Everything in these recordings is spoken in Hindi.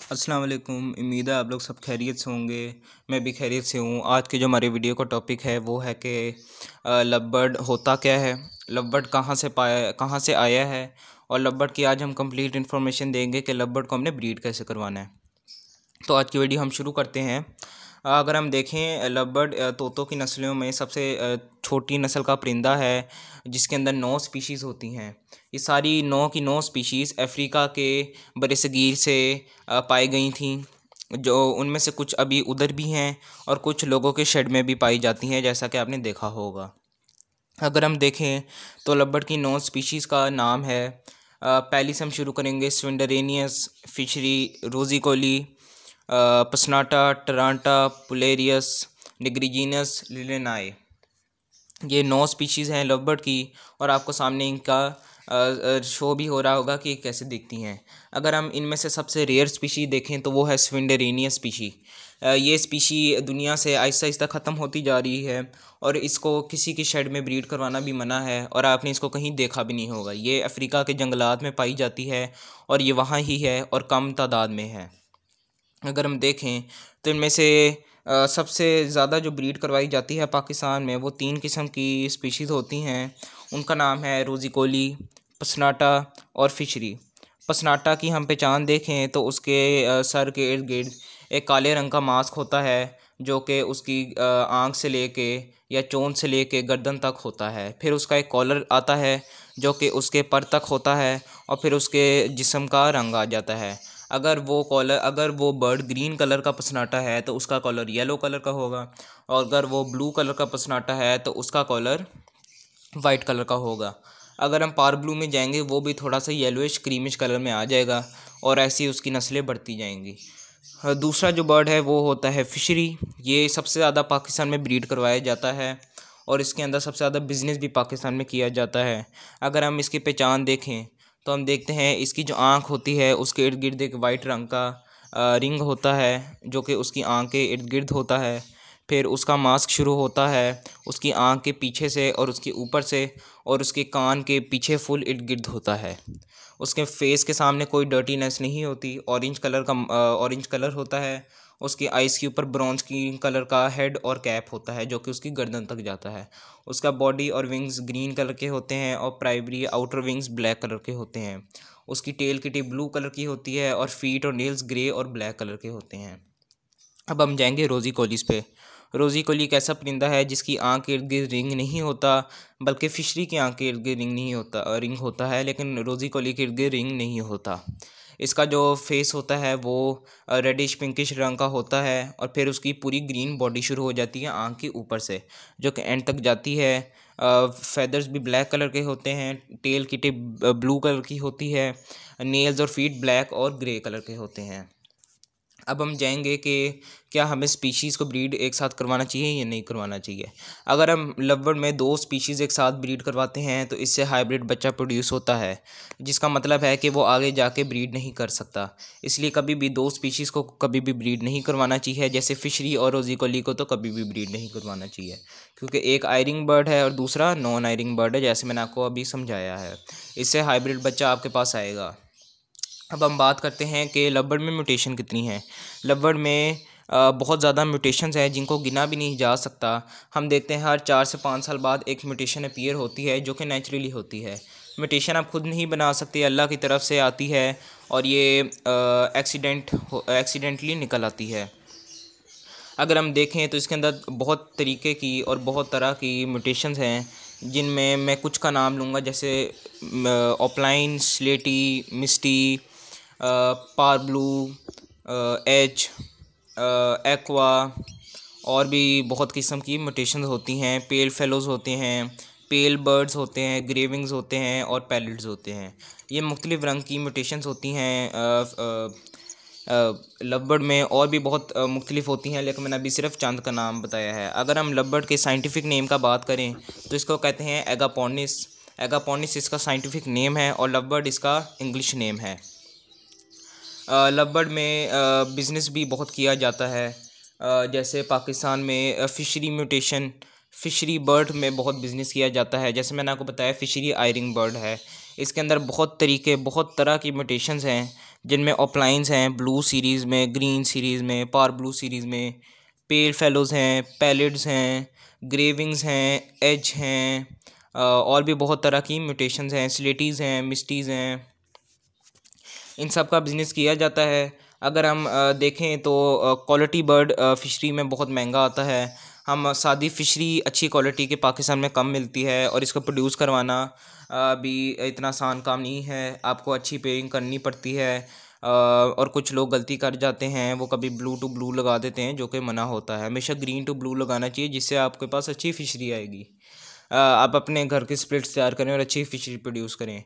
अस्सलाम वालेकुम। उम्मीद है आप लोग सब खैरियत से होंगे। मैं भी खैरियत से हूँ। आज के जो हमारे वीडियो का टॉपिक है वो है कि लव होता क्या है, लव कहाँ से आया है, और लव की आज हम कंप्लीट इन्फॉर्मेशन देंगे कि लव को हमने ब्रीड कैसे करवाना है। तो आज की वीडियो हम शुरू करते हैं। अगर हम देखें लव तोतों की नस्लों में सबसे छोटी नस्ल का परिंदा है, जिसके अंदर 9 स्पीशीज़ होती हैं। ये सारी 9 की 9 स्पीशीज़ अफ्रीका के बरसगीर से पाई गई थी, जो उनमें से कुछ अभी उधर भी हैं और कुछ लोगों के शेड में भी पाई जाती हैं, जैसा कि आपने देखा होगा। अगर हम देखें तो लव की 9 स्पीशीज़ का नाम है। पहली से हम शुरू करेंगे स्विंडरेनियस फिशरी, रोजिकोली, पसनाटा, टरांटा, पुलेरियस, निग्रिजीनस, लिलेनाए। ये 9 स्पीशीज़ हैं लव बर्ड की, और आपको सामने इनका शो भी हो रहा होगा कि कैसे दिखती हैं। अगर हम इनमें से सबसे रेयर स्पीशी देखें तो वो है स्विंडरेनियस स्पीशी। ये स्पीशी दुनिया से आहिस्ता आहिस्ता ख़त्म होती जा रही है, और इसको किसी के शेड में ब्रीड करवाना भी मना है, और आपने इसको कहीं देखा भी नहीं होगा। ये अफ्रीका के जंगलात में पाई जाती है, और ये वहाँ ही है और कम तादाद में है। अगर हम देखें तो इनमें से सबसे ज़्यादा जो ब्रीड करवाई जाती है पाकिस्तान में, वो 3 किस्म की स्पीशीज़ होती हैं। उनका नाम है रोजिकोली, पसनाटा और फिशरी। पसनाटा की हम पहचान देखें तो उसके सर के इर्द गिर्द एक काले रंग का मास्क होता है, जो कि उसकी आँख से लेके या चोंच से लेके गर्दन तक होता है। फिर उसका एक कॉलर आता है जो कि उसके पर तक होता है, और फिर उसके जिस्म का रंग आ जाता है। अगर वो बर्ड ग्रीन कलर का पसनाटा है तो उसका कॉलर येलो कलर का होगा, और अगर वो ब्लू कलर का पसनाटा है तो उसका कॉलर वाइट कलर का होगा। अगर हम पार ब्लू में जाएंगे वो भी थोड़ा सा येलोइश क्रीमिश कलर में आ जाएगा, और ऐसी उसकी नस्लें बढ़ती जाएंगी। दूसरा जो बर्ड है वो होता है फिशरी। ये सबसे ज़्यादा पाकिस्तान में ब्रीड करवाया जाता है, और इसके अंदर सबसे ज़्यादा बिज़नेस भी पाकिस्तान में किया जाता है। अगर हम इसकी पहचान देखें तो हम देखते हैं इसकी जो आँख होती है उसके इर्द गिर्द एक वाइट रंग का रिंग होता है, जो कि उसकी आँख के इर्द गिर्द होता है। फिर उसका मास्क शुरू होता है उसकी आँख के पीछे से और उसके ऊपर से, और उसके कान के पीछे फुल इर्द गिर्द होता है। उसके फेस के सामने कोई डर्टीनेस नहीं होती। ऑरेंज कलर होता है। उसकी आइज़ के ऊपर ब्रॉन्ज की कलर का हेड और कैप होता है, जो कि उसकी गर्दन तक जाता है। उसका बॉडी और विंग्स ग्रीन कलर के होते हैं, और primary outer wings black colour के होते हैं। उसकी टेल की टिप ब्लू कलर की होती है, और फीट और नेल्स ग्रे और ब्लैक कलर के होते हैं। अब हम जाएंगे रोज़ी कोलिस पे। रोज़ी कोली एक ऐसा परिंदा है जिसकी आँख के इर्द गिर्द रिंग नहीं होता, बल्कि फिशरी की आँख के इर्द गिर्द रिंग होता है, लेकिन रोज़ी कोली के इर्द गिर्द रिंग नहीं होता। इसका जो फेस होता है वो रेडिश पिंकिश रंग का होता है, और फिर उसकी पूरी ग्रीन बॉडी शुरू हो जाती है आँख के ऊपर से, जो कि एंड तक जाती है। फेदर्स भी ब्लैक कलर के होते हैं। टेल की टिप ब्लू कलर की होती है। नेल्स और फीट ब्लैक और ग्रे कलर के होते हैं। अब हम जाएंगे कि क्या हमें स्पीशीज़ को ब्रीड एक साथ करवाना चाहिए या नहीं करवाना चाहिए। अगर हम लवबर्ड में 2 स्पीशीज़ एक साथ ब्रीड करवाते हैं तो इससे हाइब्रिड बच्चा प्रोड्यूस होता है, जिसका मतलब है कि वो आगे जाके ब्रीड नहीं कर सकता। इसलिए कभी भी 2 स्पीशीज़ को कभी भी ब्रीड नहीं करवाना चाहिए। जैसे फिशरी और रोज़िकोली को तो कभी भी ब्रीड नहीं करवाना चाहिए, क्योंकि एक आयरिंग बर्ड है और दूसरा नॉन आयरिंग बर्ड है, जैसे मैंने आपको अभी समझाया है। इससे हाइब्रिड बच्चा आपके पास आएगा। अब हम बात करते हैं कि लवबर्ड में म्यूटेशन कितनी है। लवबर्ड में बहुत ज़्यादा म्यूटेशंस हैं जिनको गिना भी नहीं जा सकता। हम देखते हैं हर 4 से 5 साल बाद एक म्यूटेशन अपीयर होती है, जो कि नेचुरली होती है। म्यूटेशन आप खुद नहीं बना सकते, अल्लाह की तरफ से आती है, और ये एक्सीडेंटली निकल आती है। अगर हम देखें तो इसके अंदर बहुत तरीके की और बहुत तरह की म्यूटेशंस हैं, जिनमें मैं कुछ का नाम लूँगा, जैसे ऑफलाइन, स्लेटी, मिस्टी, पार ब्लू, एच, एक्वा, और भी बहुत किस्म की म्यूटेशंस होती हैं। पेल फेलोज़ होते हैं, पेल बर्ड्स होते हैं, ग्रेविंग्स होते हैं, और पैलिड्स होते हैं। ये मुख्तलिफ़ रंग की म्यूटेशंस होती हैं। लवबर्ड में और भी बहुत मुख्तलिफ होती हैं, लेकिन मैंने अभी सिर्फ चंद का नाम बताया है। अगर हम लवबर्ड के साइंटिफिक नेम का बात करें तो इसको कहते हैं एगापोनिस। एगापोनिस इसका साइंटिफिक नेम है, और लवबर्ड इसका इंग्लिश नेम है। लवबर्ड में बिज़नेस भी बहुत किया जाता है। जैसे पाकिस्तान में फ़िशरी बर्ड में बहुत बिज़नेस किया जाता है। जैसे मैंने आपको बताया फ़िशरी आयरिंग बर्ड है। इसके अंदर बहुत तरह की म्यूटेशंस हैं, जिनमें ऑपलाइंस हैं ब्लू सीरीज़ में, ग्रीन सीरीज़ में, पार ब्लू सीरीज़ में, पेल फेलोज़ हैं, पैलिड्स हैं, ग्रेविंग्स हैं, एज हैं, और भी बहुत तरह की म्यूटेशंस हैं, स्लेटीज़ हैं, मिस्टीज़ हैं। इन सब का बिज़नेस किया जाता है। अगर हम देखें तो क्वालिटी बर्ड फ़िशरी में बहुत महंगा आता है। हम सादी फ़िशरी अच्छी क्वालिटी के पाकिस्तान में कम मिलती है, और इसको प्रोड्यूस करवाना भी इतना आसान काम नहीं है। आपको अच्छी पेयरिंग करनी पड़ती है, और कुछ लोग गलती कर जाते हैं, वो कभी ब्लू टू ब्लू लगा देते हैं, जो कि मना होता है। हमेशा ग्रीन टू ब्लू लगाना चाहिए, जिससे आपके पास अच्छी फ़िशरी आएगी। आप अपने घर के स्प्लिट्स तैयार करें और अच्छी फ़िशरी प्रोड्यूस करें।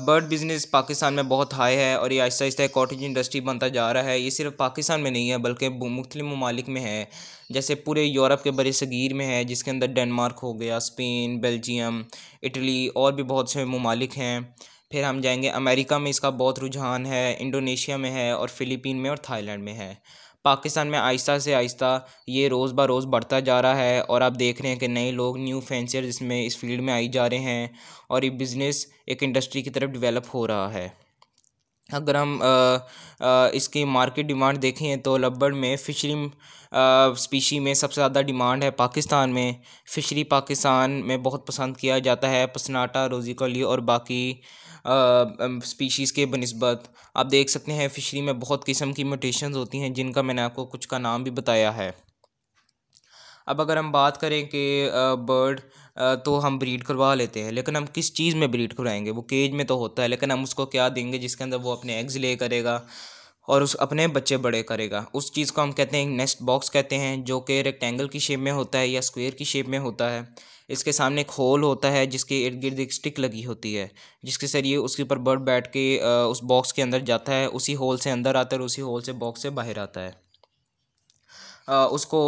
बर्ड बिज़नेस पाकिस्तान में बहुत हाई है, और ये आहिस्ता आहिस्ता कॉटेज इंडस्ट्री बनता जा रहा है। ये सिर्फ पाकिस्तान में नहीं है, बल्कि मुख्तलिफ ममालिक में है। जैसे पूरे यूरोप के बड़े सगीर में है, जिसके अंदर डेनमार्क हो गया, स्पेन, बेल्जियम, इटली और भी बहुत से ममालिक हैं। फिर हम जाएंगे अमेरिका में, इसका बहुत रुझान है, इंडोनेशिया में है, और फ़िलीपीन में और थाईलैंड में है। पाकिस्तान में आहिस्ता से आहिस्ता ये रोज़ ब रोज़ बढ़ता जा रहा है, और आप देख रहे हैं कि नए लोग, न्यू फैंसियर इसमें इस फील्ड में आई जा रहे हैं, और ये बिज़नेस एक इंडस्ट्री की तरफ डेवलप हो रहा है। अगर हम इसकी मार्केट डिमांड देखें तो लबबर्ड में फ़िशरी स्पीशी में सबसे ज़्यादा डिमांड है पाकिस्तान में। फ़िशरी पाकिस्तान में बहुत पसंद किया जाता है, पसनाटा, रोज़िकली और बाकी स्पीशीज़ के बनिस्बत। आप देख सकते हैं फ़िशरी में बहुत किस्म की म्यूटेशंस होती हैं, जिनका मैंने आपको कुछ का नाम भी बताया है। अब अगर हम बात करें कि बर्ड तो हम ब्रीड करवा लेते हैं, लेकिन हम किस चीज़ में ब्रीड करवाएंगे? वो केज में तो होता है, लेकिन हम उसको क्या देंगे जिसके अंदर वो अपने एग्स ले करेगा और उस अपने बच्चे बड़े करेगा? उस चीज़ को हम कहते हैं नेस्ट बॉक्स कहते हैं, जो कि रेक्टेंगल की शेप में होता है या स्क्वायर की शेप में होता है। इसके सामने एक होल होता है, जिसके इर्द गिर्द एक स्टिक लगी होती है, जिसके ज़रिए उसके ऊपर बर्ड बैठ के उस बॉक्स के अंदर जाता है, उसी होल से अंदर आता है और उसी होल से बॉक्स से बाहर आता है। उसको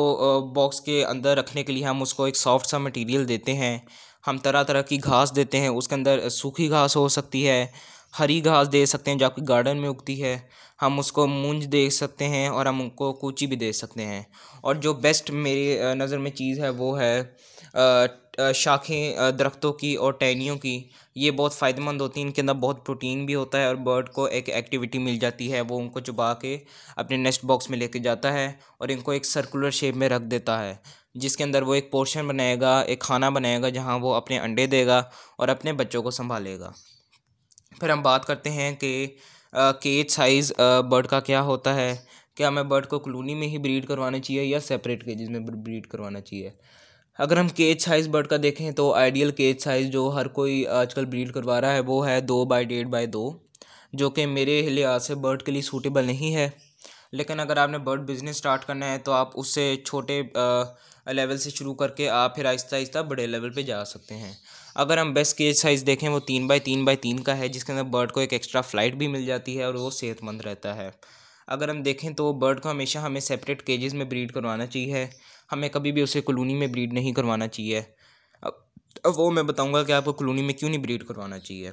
बॉक्स के अंदर रखने के लिए हम उसको एक सॉफ्ट सा मटेरियल देते हैं। हम तरह तरह की घास देते हैं, उसके अंदर सूखी घास हो सकती है, हरी घास दे सकते हैं जो आपकी गार्डन में उगती है, हम उसको मूंज दे सकते हैं, और हम उनको कूची भी दे सकते हैं। और जो बेस्ट मेरी नज़र में चीज़ है वो है शाखें दरख्तों की और टहनियों की। ये बहुत फ़ायदेमंद होती हैं, इनके अंदर बहुत प्रोटीन भी होता है, और बर्ड को एक एक्टिविटी मिल जाती है, वो उनको चुबा के अपने नेस्ट बॉक्स में लेके जाता है और इनको एक सर्कुलर शेप में रख देता है, जिसके अंदर वो एक पोर्शन बनाएगा, एक खाना बनाएगा, जहाँ वो अपने अंडे देगा और अपने बच्चों को संभालेगा। फिर हम बात करते हैं कि केज साइज़ बर्ड का क्या होता है। क्या हमें बर्ड को कॉलोनी में ही ब्रीड करवाना चाहिए या सेपरेट केजेस में ब्रीड करवाना चाहिए? अगर हम केज साइज़ बर्ड का देखें तो आइडियल केज साइज़ जो हर कोई आजकल ब्रीड करवा रहा है वो है 2 बाई 1.5 बाई 2, जो कि मेरे लिहाज से बर्ड के लिए सूटेबल नहीं है। लेकिन अगर आपने बर्ड बिज़नेस स्टार्ट करना है तो आप उससे छोटे लेवल से शुरू करके आप फिर आहिस्ता आहिस्ता बड़े लेवल पे जा सकते हैं। अगर हम बेस्ट केज साइज़ देखें वो 3 बाई 3 बाई 3 का है, जिसके अंदर बर्ड को एक एक्स्ट्रा फ़्लाइट भी मिल जाती है और वो सेहतमंद रहता है। अगर हम देखें तो बर्ड को हमेशा हमें सेपरेट केजेस में ब्रीड करवाना चाहिए, हमें कभी भी उसे कॉलोनी में ब्रीड नहीं करवाना चाहिए। अब वो मैं बताऊंगा कि आपको कॉलोनी में क्यों नहीं ब्रीड करवाना चाहिए।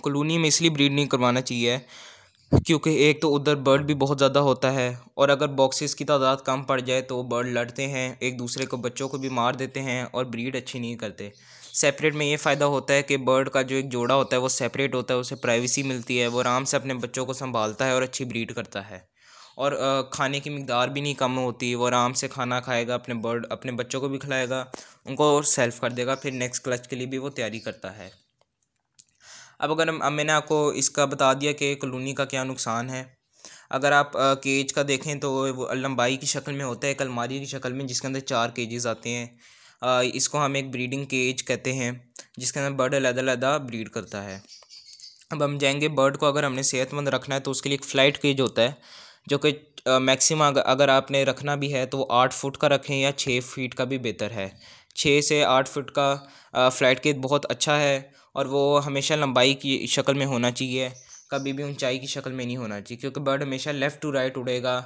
कॉलोनी में इसलिए ब्रीड नहीं करवाना चाहिए क्योंकि एक तो उधर बर्ड भी बहुत ज़्यादा होता है, और अगर बॉक्सेस की तादाद कम पड़ जाए तो बर्ड लड़ते हैं एक दूसरे को, बच्चों को भी मार देते हैं और ब्रीड अच्छी नहीं करते। सेपरेट में ये फ़ायदा होता है कि बर्ड का जो एक जोड़ा होता है वो सेपरेट होता है, उसे प्राइवेसी मिलती है, वो आराम से अपने बच्चों को संभालता है और अच्छी ब्रीड करता है। और खाने की मिकदार भी नहीं कम होती, वो आराम से खाना खाएगा, अपने बच्चों को भी खिलाएगा, उनको सेल्फ कर देगा, फिर नेक्स्ट क्लच के लिए भी वो तैयारी करता है। अब मैंने आपको इसका बता दिया कि कॉलोनी का क्या नुकसान है। अगर आप केज का देखें तो वो लंबाई की शक्ल में होता है, एक अलमारी की शक्ल में, जिसके अंदर 4 केजेस आते हैं। इसको हम एक ब्रीडिंग केज कहते हैं, जिसके अंदर बर्ड अलग-अलग ब्रीड करता है। अब हम जाएंगे बर्ड को अगर हमने सेहतमंद रखना है तो उसके लिए एक फ़्लाइट केज होता है, जो कि मैक्सिमम अगर आपने रखना भी है तो 8 फुट का रखें या 6 फीट का भी बेहतर है। 6 से 8 फुट का फ़्लाइट केज बहुत अच्छा है, और वो हमेशा लंबाई की शक्ल में होना चाहिए, कभी भी ऊंचाई की शक्ल में नहीं होना चाहिए, क्योंकि बर्ड हमेशा लेफ़्ट टू राइट उड़ेगा,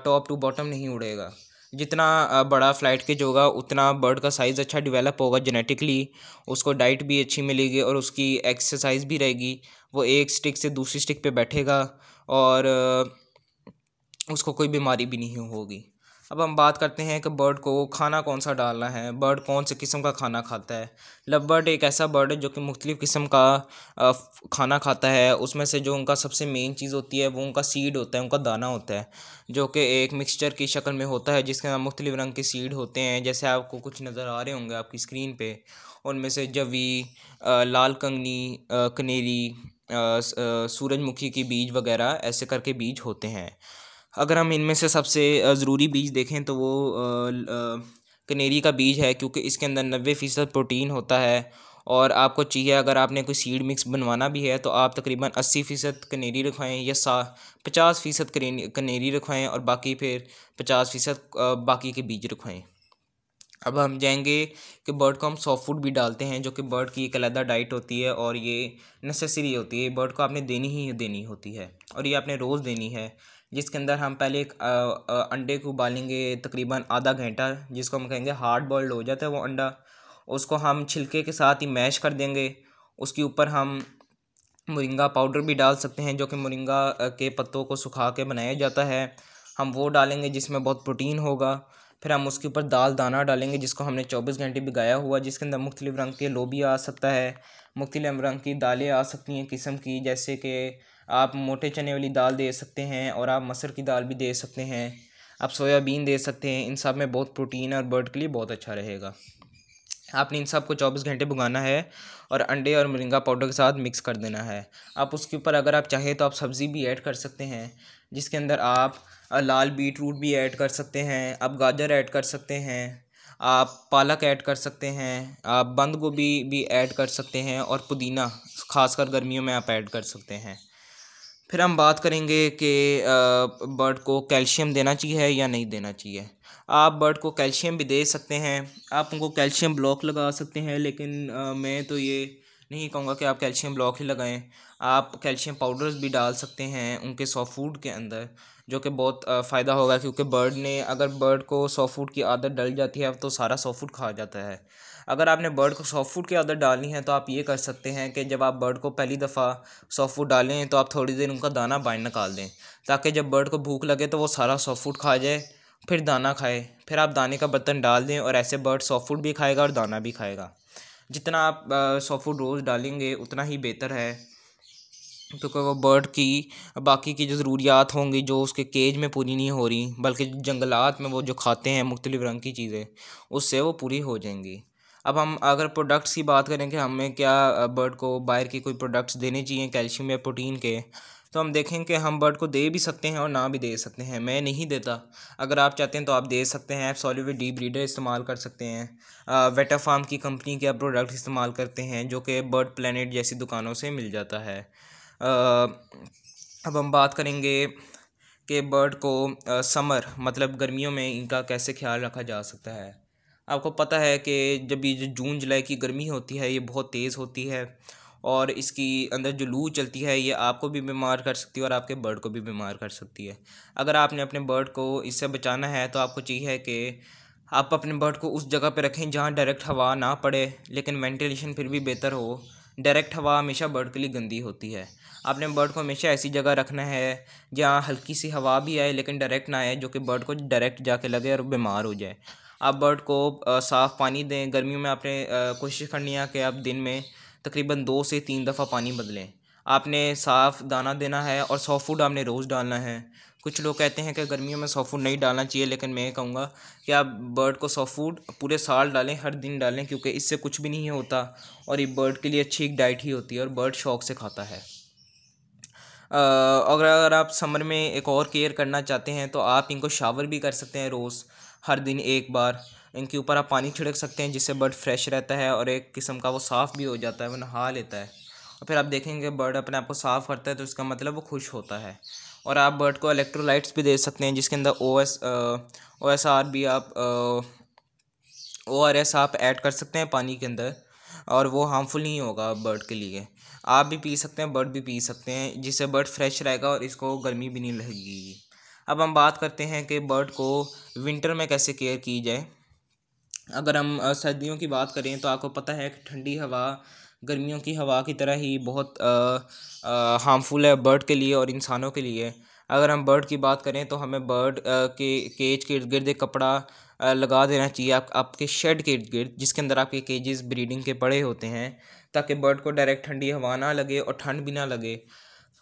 टॉप टू बॉटम नहीं उड़ेगा। जितना बड़ा फ़्लाइट केज होगा उतना बर्ड का साइज़ अच्छा डेवलप होगा जेनेटिकली, उसको डाइट भी अच्छी मिलेगी और उसकी एक्सरसाइज भी रहेगी। वो एक स्टिक से दूसरी स्टिक पे बैठेगा, और उसको कोई बीमारी भी नहीं होगी। अब हम बात करते हैं कि बर्ड को खाना कौन सा डालना है, बर्ड कौन से किस्म का खाना खाता है। लव बर्ड एक ऐसा बर्ड है जो कि मुख्तलिफ़ किस्म का खाना खाता है। उसमें से जो उनका सबसे मेन चीज़ होती है वो उनका सीड होता है, उनका दाना होता है, जो कि एक मिक्सचर की शक्ल में होता है जिसके अंदर मुख्तलिफ़ रंग के सीड होते हैं। जैसे आपको कुछ नज़र आ रहे होंगे आपकी स्क्रीन पे, उनमें से जवी, लाल कंगनी, कनेरी, सूरजमुखी की बीज वगैरह ऐसे करके बीज होते हैं। अगर हम इनमें से सबसे ज़रूरी बीज देखें तो वो कनेरी का बीज है, क्योंकि इसके अंदर 90% प्रोटीन होता है। और आपको चाहिए, अगर आपने कोई सीड मिक्स बनवाना भी है तो आप तकरीबन 80% कनेरी रखवाएँ या 50% कनेरी रखवाएँ और बाकी फिर 50% बाकी के बीज रखवाएँ। अब हम जाएंगे कि बर्ड को हम सॉफ्ट फूड भी डालते हैं, जो कि बर्ड की एक अलग डाइट होती है और ये नेसेसरी होती है, बर्ड को आपने देनी ही देनी होती है और ये आपने रोज़ देनी है। जिसके अंदर हम पहले एक अंडे को उबालेंगे तकरीबन आधा घंटा, जिसको हम कहेंगे हार्ड बॉइल्ड हो जाता है वो अंडा। उसको हम छिलके के साथ ही मैश कर देंगे। उसके ऊपर हम मोरिंगा पाउडर भी डाल सकते हैं, जो कि मोरिंगा के पत्तों को सुखा के बनाया जाता है, हम वो डालेंगे जिसमें बहुत प्रोटीन होगा। फिर हम उसके ऊपर दाल दाना डालेंगे जिसको हमने 24 घंटे भिगाया हुआ, जिसके अंदर मुख्तलिफ़ रंग के लोबिया आ सकता है, मुख्तलिफ़ रंग की दालें आ सकती हैं किस्म की, जैसे कि आप मोटे चने वाली दाल दे सकते हैं और आप मसूर की दाल भी दे सकते हैं, आप सोयाबीन दे सकते हैं। इन सब में बहुत प्रोटीन है और बर्ड के लिए बहुत अच्छा रहेगा। आपने इन सब को 24 घंटे भुगाना है और अंडे और मोरिंगा पाउडर के साथ मिक्स कर देना है। आप उसके ऊपर अगर आप चाहें तो आप सब्ज़ी भी ऐड कर सकते हैं, जिसके अंदर आप लाल बीट रूट भी ऐड कर सकते हैं, आप गाजर ऐड कर सकते हैं, आप पालक ऐड कर सकते हैं, आप बंद गोभी भी ऐड कर सकते हैं और पुदीना खासकर गर्मियों में आप ऐड कर सकते हैं। फिर हम बात करेंगे कि बर्ड को कैल्शियम देना चाहिए या नहीं देना चाहिए। आप बर्ड को कैल्शियम भी दे सकते हैं, आप उनको कैल्शियम ब्लॉक लगा सकते हैं, लेकिन मैं तो ये नहीं कहूँगा कि आप कैल्शियम ब्लॉक ही लगाएं। आप कैल्शियम पाउडर्स भी डाल सकते हैं उनके सॉफ्ट फूड के अंदर, जो कि बहुत फ़ायदा होगा, क्योंकि अगर बर्ड को सॉफ्ट फूड की आदत डल जाती है तो सारा सॉफ्ट फूड खा जाता है। अगर आपने बर्ड को सॉफ्ट फूड की आदत डालनी है तो आप ये कर सकते हैं कि जब आप बर्ड को पहली दफ़ा सॉफ्ट फूड डालें तो आप थोड़ी देर उनका दाना बाहर निकाल दें, ताकि जब बर्ड को भूख लगे तो वो सारा सॉफ्ट फूड खा जाए, फिर दाना खाए। फिर आप दाने का बर्तन डाल दें और ऐसे बर्ड सॉफ्ट फूड भी खाएगा और दाना भी खाएगा। जितना आप सॉफ्ट फूड रोज़ डालेंगे उतना ही बेहतर है, क्योंकि वो बर्ड की बाकी की जो ज़रूरियात होंगी जो उसके केज में पूरी नहीं हो रही, बल्कि जंगलात में वो जो खाते हैं मुख्तलिफ़ रंग की चीज़ें, उससे वो पूरी हो जाएंगी। अब हम अगर प्रोडक्ट्स की बात करें कि हमें क्या बर्ड को बाहर की कोई प्रोडक्ट्स देने चाहिए कैल्शियम या प्रोटीन के, तो हम देखें कि हम बर्ड को दे भी सकते हैं और ना भी दे सकते हैं। मैं नहीं देता, अगर आप चाहते हैं तो आप दे सकते हैं। आप सॉलिड डी ब्रीडर इस्तेमाल कर सकते हैं, वेटा फार्म की कंपनी के आप प्रोडक्ट इस्तेमाल करते हैं, जो कि बर्ड प्लेनेट जैसी दुकानों से मिल जाता है। अब हम बात करेंगे कि बर्ड को समर मतलब गर्मियों में इनका कैसे ख्याल रखा जा सकता है। आपको पता है कि जब ये जो जून जुलाई की गर्मी होती है ये बहुत तेज़ होती है और इसकी अंदर जो लू चलती है ये आपको भी बीमार कर सकती है और आपके बर्ड को भी बीमार कर सकती है। अगर आपने अपने बर्ड को इससे बचाना है तो आपको चाहिए कि आप अपने बर्ड को उस जगह पर रखें जहाँ डायरेक्ट हवा ना पड़े, लेकिन वेंटिलेशन फिर भी बेहतर हो। डायरेक्ट हवा हमेशा बर्ड के लिए गंदी होती है। आपने बर्ड को हमेशा ऐसी जगह रखना है जहाँ हल्की सी हवा भी आए लेकिन डायरेक्ट ना आए, जो कि बर्ड को डायरेक्ट जाके लगे और बीमार हो जाए। आप बर्ड को साफ़ पानी दें। गर्मियों में आपने कोशिश करनी है कि आप दिन में तकरीबन 2 से 3 दफ़ा पानी बदलें। आपने साफ़ दाना देना है और सॉफ्ट फूड आपने रोज़ डालना है। कुछ लोग कहते हैं कि गर्मियों में सॉफ्ट फूड नहीं डालना चाहिए, लेकिन मैं कहूँगा कि आप बर्ड को सॉफ्ट फूड पूरे साल डालें, हर दिन डालें, क्योंकि इससे कुछ भी नहीं होता और ये बर्ड के लिए अच्छी एक डाइट ही होती है और बर्ड शौक से खाता है। अगर आप समर में एक और केयर करना चाहते हैं तो आप इनको शावर भी कर सकते हैं रोज़, हर दिन एक बार। इनके ऊपर आप पानी छिड़क सकते हैं जिससे बर्ड फ्रेश रहता है और एक किस्म का वो साफ़ भी हो जाता है, वो नहा लेता है। और फिर आप देखेंगे बर्ड अपने आप को साफ़ करता है तो इसका मतलब वो खुश होता है। और आप बर्ड को इलेक्ट्रोलाइट्स भी दे सकते हैं, जिसके अंदर OSR भी आप ORS आप ऐड कर सकते हैं पानी के अंदर, और वो हार्मफुल नहीं होगा बर्ड के लिए। आप भी पी सकते हैं, बर्ड भी पी सकते हैं, जिससे बर्ड फ्रेश रहेगा और इसको गर्मी भी नहीं लगेगी। अब हम बात करते हैं कि बर्ड को विंटर में कैसे केयर की जाए। अगर हम सर्दियों की बात करें तो आपको पता है कि ठंडी हवा गर्मियों की हवा की तरह ही बहुत हार्मफुल है बर्ड के लिए और इंसानों के लिए। अगर हम बर्ड की बात करें तो हमें बर्ड के केज के इर्द गिर्द एक कपड़ा लगा देना चाहिए आपके शेड के इर्द गिर्द, जिसके अंदर आपके केजेस ब्रीडिंग के पड़े होते हैं, ताकि बर्ड को डायरेक्ट ठंडी हवा ना लगे और ठंड भी ना लगे।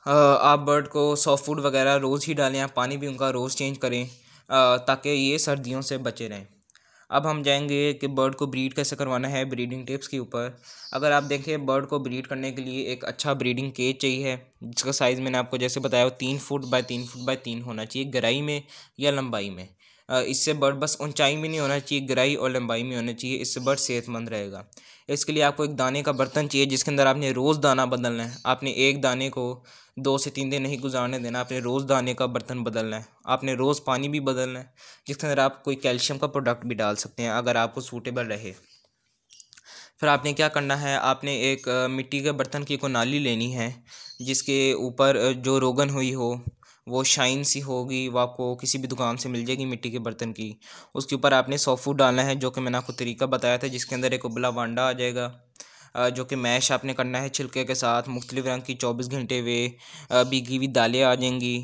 आप बर्ड को सॉफ्ट फूड वगैरह रोज़ ही डालें, आप पानी भी उनका रोज़ चेंज करें ताकि ये सर्दियों से बचे रहें। अब हम जाएंगे कि बर्ड को ब्रीड कैसे करवाना है, ब्रीडिंग टिप्स के ऊपर। अगर आप देखें, बर्ड को ब्रीड करने के लिए एक अच्छा ब्रीडिंग केज चाहिए, जिसका साइज़ मैंने आपको जैसे बताया वो 3 फुट बाय 3 फुट बाय 3 होना चाहिए, गहराई में या लंबाई में। इससे बर्ड बस ऊंचाई में नहीं होना चाहिए, गहराई और लंबाई में होना चाहिए, इससे बर्ड सेहतमंद रहेगा। इसके लिए आपको एक दाने का बर्तन चाहिए, जिसके अंदर आपने रोज़ दाना बदलना है। आपने एक दाने को 2 से 3 दिन नहीं गुजारने देना, आपने रोज़ दाने का बर्तन बदलना है, आपने रोज़ पानी भी बदलना है, जिसके अंदर आप कोई कैल्शियम का प्रोडक्ट भी डाल सकते हैं अगर आपको सूटेबल रहे। फिर आपने क्या करना है, आपने एक मिट्टी के बर्तन की कोई नाली लेनी है, जिसके ऊपर जो रोगन हुई हो, वो शाइन सी होगी, वो आपको किसी भी दुकान से मिल जाएगी मिट्टी के बर्तन की। उसके ऊपर आपने सॉफ्ट फूड डालना है, जो कि मैंने आपको तरीका बताया था, जिसके अंदर एक उबला वांडा आ जाएगा, जो कि मैश आपने करना है छिलके के साथ। मुख्तलिफ रंग की 24 घंटे वे भीगी हुई दालें आ जाएंगी,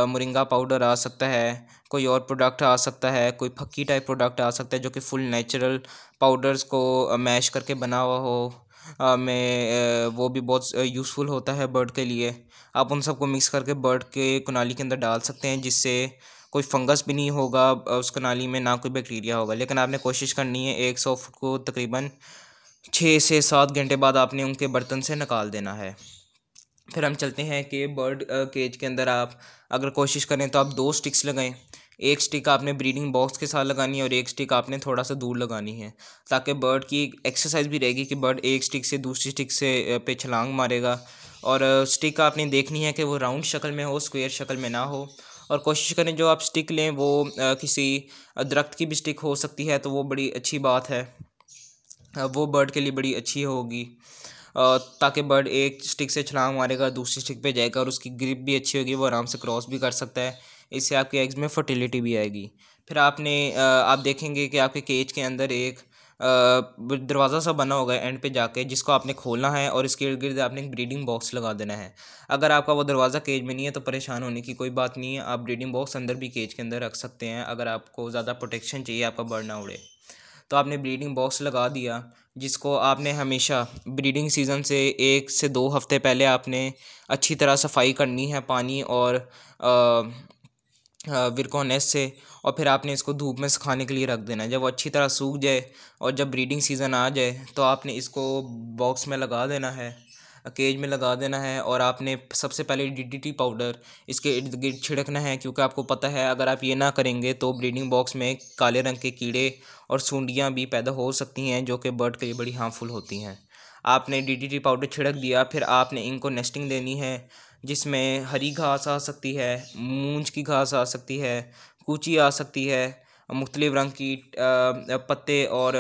मोरिंगा पाउडर आ सकता है, कोई और प्रोडक्ट आ सकता है, कोई फक्की टाइप प्रोडक्ट आ सकता है, जो कि फुल नेचुरल पाउडर्स को मैश करके बना हुआ हो। वो भी बहुत यूज़फुल होता है बर्ड के लिए। आप उन सबको मिक्स करके बर्ड के कनाली के अंदर डाल सकते हैं, जिससे कोई फंगस भी नहीं होगा उस कनाली में, ना कोई बैक्टीरिया होगा। लेकिन आपने कोशिश करनी है 100 फुट को तकरीबन 6 से 7 घंटे बाद आपने उनके बर्तन से निकाल देना है। फिर हम चलते हैं कि बर्ड केज के अंदर आप अगर कोशिश करें तो आप 2 स्टिक्स लगाएं। एक स्टिक आपने ब्रीडिंग बॉक्स के साथ लगानी है और एक स्टिक आपने थोड़ा सा दूर लगानी है, ताकि बर्ड की एक्सरसाइज भी रहेगी कि बर्ड एक स्टिक से दूसरी स्टिक से पे छलांग मारेगा। और स्टिक आपने देखनी है कि वो राउंड शक्ल में हो, स्क्वायर शक्ल में ना हो। और कोशिश करें जो आप स्टिक लें वो किसी दरख्त की भी स्टिक हो सकती है, तो वो बड़ी अच्छी बात है, वो बर्ड के लिए बड़ी अच्छी होगी, ताकि बर्ड एक स्टिक से छलांग मारेगा, दूसरी स्टिक पे जाएगा और उसकी ग्रिप भी अच्छी होगी, वो आराम से क्रॉस भी कर सकता है। इससे आपके एग्स में फर्टिलिटी भी आएगी। फिर आप देखेंगे कि आपके केज के अंदर एक दरवाज़ा सा बना होगा एंड पे जाके, जिसको आपने खोलना है और इसके इर्द गिर्द आपने एक ब्रीडिंग बॉक्स लगा देना है। अगर आपका वो दरवाज़ा केज में नहीं है तो परेशान होने की कोई बात नहीं है, आप ब्रीडिंग बॉक्स अंदर भी केज के अंदर रख सकते हैं, अगर आपको ज़्यादा प्रोटेक्शन चाहिए, आपका बर्ड ना उड़े। तो आपने ब्रीडिंग बॉक्स लगा दिया, जिसको आपने हमेशा ब्रीडिंग सीज़न से 1 से 2 हफ्ते पहले आपने अच्छी तरह सफाई करनी है पानी और विरकोनेस से, और फिर आपने इसको धूप में सुखाने के लिए रख देना है। जब वो अच्छी तरह सूख जाए और जब ब्रीडिंग सीज़न आ जाए तो आपने इसको बॉक्स में लगा देना है, केज में लगा देना है, और आपने सबसे पहले डीडीटी पाउडर इसके इर्द गिर्द छिड़कना है, क्योंकि आपको पता है अगर आप ये ना करेंगे तो ब्रीडिंग बॉक्स में काले रंग के कीड़े और सूंडियाँ भी पैदा हो सकती हैं, जो कि बर्ड के लिए बड़ी हार्मफुल होती हैं। आपने डीडीटी पाउडर छिड़क दिया, फिर आपने इनको नेस्टिंग देनी है, जिसमें हरी घास आ सकती है, मूंज की घास आ सकती है, कूची आ सकती है, मुख्तलिफ रंग की पत्ते और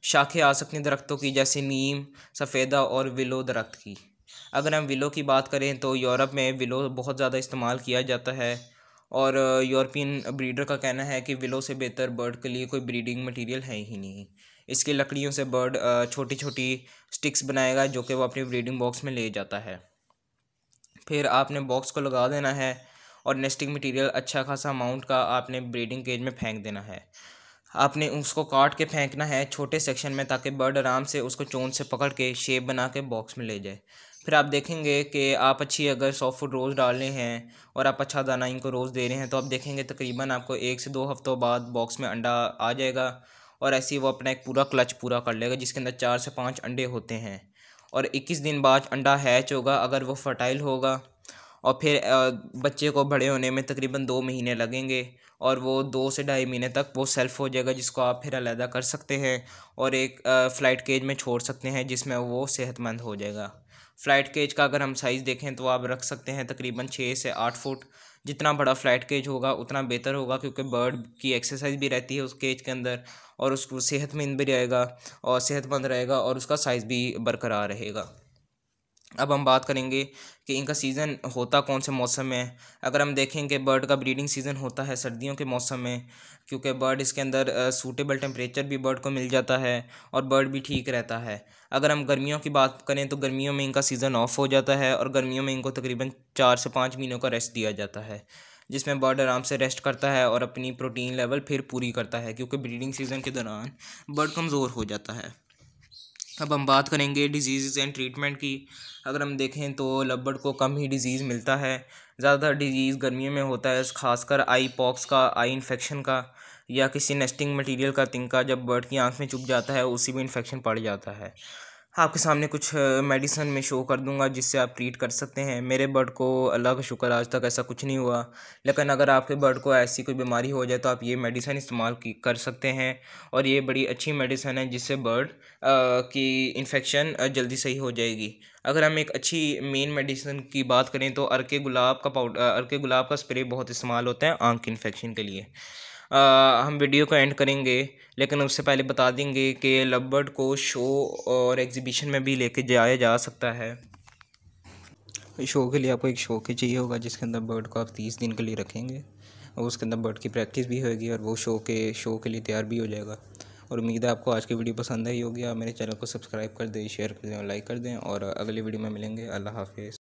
शाखें आ सकती हैं दरख्तों की, जैसे नीम, सफ़ेदा और विलो दरख्त की। अगर हम विलो की बात करें तो यूरोप में विलो बहुत ज़्यादा इस्तेमाल किया जाता है, और यूरोपियन ब्रीडर का कहना है कि विलो से बेहतर बर्ड के लिए कोई ब्रीडिंग मटेरियल है ही नहीं। इसकी लकड़ियों से बर्ड छोटी छोटी स्टिक्स बनाएगा, जो कि वो अपनी ब्रीडिंग बॉक्स में ले जाता है। फिर आपने बॉक्स को लगा देना है और नेस्टिंग मटेरियल अच्छा खासा अमाउंट का आपने ब्रीडिंग केज में फेंक देना है। आपने उसको काट के फेंकना है छोटे सेक्शन में, ताकि बर्ड आराम से उसको चोंच से पकड़ के शेप बना के बॉक्स में ले जाए। फिर आप देखेंगे कि आप अच्छी अगर 100 फुट रोज़ डाल रहे हैं और आप अच्छा दाना इनको रोज़ दे रहे हैं, तो आप देखेंगे तकरीबन आपको 1 से 2 हफ्तों बाद बॉक्स में अंडा आ जाएगा, और ऐसे ही वो अपना एक पूरा क्लच पूरा कर लेगा, जिसके अंदर 4 से 5 अंडे होते हैं। और 21 दिन बाद अंडा हैच होगा अगर वो फर्टाइल होगा, और फिर बच्चे को बड़े होने में तकरीबन 2 महीने लगेंगे, और वो 2 से ढाई महीने तक वो सेल्फ हो जाएगा, जिसको आप फिर अलहदा कर सकते हैं और एक फ़्लाइट केज में छोड़ सकते हैं, जिसमें वो सेहतमंद हो जाएगा। फ़्लाइट केज का अगर हम साइज़ देखें तो आप रख सकते हैं तकरीबन 6 से 8 फुट। जितना बड़ा फ़्लाइट केज होगा उतना बेहतर होगा, क्योंकि बर्ड की एक्सरसाइज भी रहती है उस केज के अंदर, और उसको सेहतमंद भी रहेगा और सेहतमंद रहेगा और उसका साइज़ भी बरकरार रहेगा। अब हम बात करेंगे कि इनका सीज़न होता कौन से मौसम में है। अगर हम देखें कि बर्ड का ब्रीडिंग सीज़न होता है सर्दियों के मौसम में, क्योंकि बर्ड इसके अंदर सूटेबल टेम्परेचर भी बर्ड को मिल जाता है और बर्ड भी ठीक रहता है। अगर हम गर्मियों की बात करें तो गर्मियों में इनका सीज़न ऑफ हो जाता है और गर्मियों में इनको तकरीबन 4 से 5 महीनों का रेस्ट दिया जाता है, जिसमें बर्ड आराम से रेस्ट करता है और अपनी प्रोटीन लेवल फिर पूरी करता है, क्योंकि ब्रीडिंग सीज़न के दौरान बर्ड कमज़ोर हो जाता है। अब हम बात करेंगे डिजीज़ एंड ट्रीटमेंट की। अगर हम देखें तो लव को कम ही डिज़ीज़ मिलता है। ज़्यादातर डिज़ीज़ गर्मियों में होता है, खासकर आई पॉक्स का, आई इन्फेक्शन का, या किसी नेस्टिंग मटेरियल का तिनका जब बर्ड की आंख में चुभ जाता है उसी में इन्फेक्शन पड़ जाता है। आपके सामने कुछ मेडिसिन में शो कर दूंगा जिससे आप ट्रीट कर सकते हैं। मेरे बर्ड को अल्लाह का शुक्र आज तक ऐसा कुछ नहीं हुआ, लेकिन अगर आपके बर्ड को ऐसी कोई बीमारी हो जाए तो आप ये मेडिसिन इस्तेमाल कर सकते हैं, और ये बड़ी अच्छी मेडिसिन है जिससे बर्ड की इन्फेक्शन जल्दी सही हो जाएगी। अगर हम एक अच्छी मेन मेडिसिन की बात करें तो अर्के गुलाब का स्प्रे बहुत इस्तेमाल होता है आँख की इन्फेक्शन के लिए। हम वीडियो को एंड करेंगे, लेकिन उससे पहले बता देंगे कि लव बर्ड को शो और एग्जीबिशन में भी लेके जाया जा सकता है। शो के लिए आपको एक शो के चाहिए होगा जिसके अंदर बर्ड को आप 30 दिन के लिए रखेंगे, और उसके अंदर बर्ड की प्रैक्टिस भी होगी और वो शो के लिए तैयार भी हो जाएगा। और उम्मीद है आपको आज की वीडियो पसंद आई होगी। आप मेरे चैनल को सब्सक्राइब कर दें, शेयर कर दें और लाइक कर दें, और अगली वीडियो में मिलेंगे। अल्लाह हाफिज़।